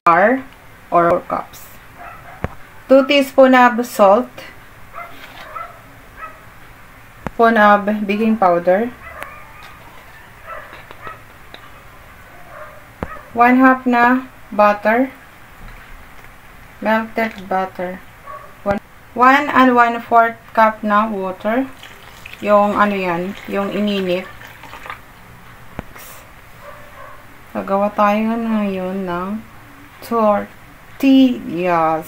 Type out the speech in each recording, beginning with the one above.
or 4 cups. 2 teaspoon of salt. Spoon of baking powder. 1/2 na butter. Melted butter. 1 and 1/4 cup na water. Yung ano yan, yung ininit. Gagawa tayo ngayon ng tortillas.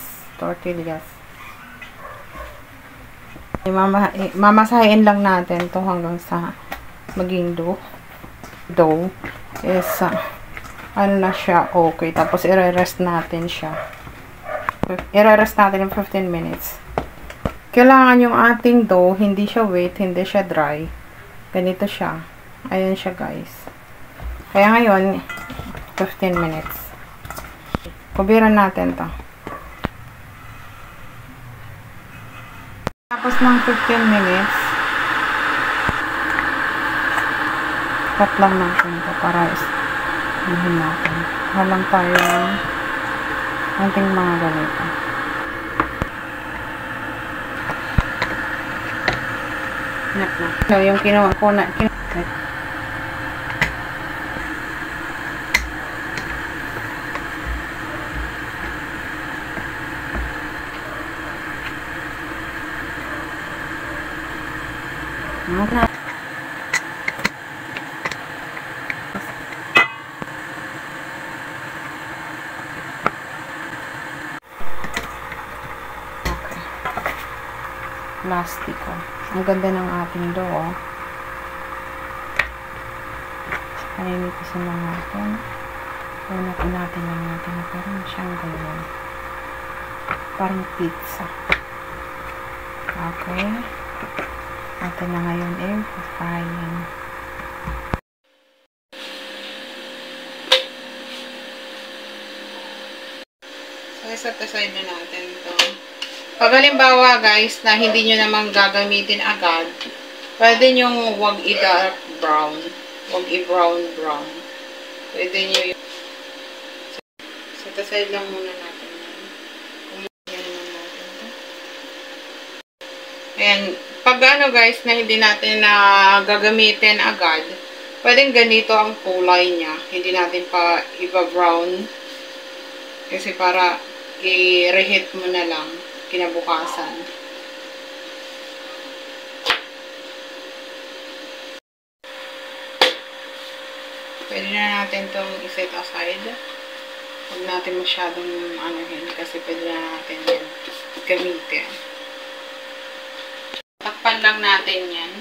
Mamasahin lang natin to hanggang sa maging dough is ano na siya, okay. Tapos i-rest natin siya. I-rest natin ng 15 minutes. Kailangan yung ating dough, hindi siya wet, hindi siya dry. Ganito siya. Ayan siya, guys. Kaya ngayon, 15 minutes. Kubiran natin to. Tapos ng 15 minutes, cut lang natin ito para ihin natin. Halang tayo ng ating mga ganito. No, yung kinuha ko na okay. Plastiko. Ang ganda ng ating dough. Paninipisin lang natin. Unatin natin lang natin na parang siyang ganyan. Parang pizza. Okay. Natin na ngayon frying. So, set aside na natin ito. Pag halimbawa guys, na hindi nyo naman gagamitin agad, pwede nyo wag i-dark brown. Wag i-brown. Pwede nyo yung set aside lang muna natin. Kumain naman natin ito. Ayan. Pag ano guys, na hindi natin na gagamitin agad, pwedeng ganito ang kulay niya. Hindi natin pa iba-brown. Kasi para i-reheat mo na lang kinabukasan. Pwede na natin itong i-set aside. Huwag natin masyadong anuhin kasi pwede na natin yan gamitin. Takpan lang natin yan.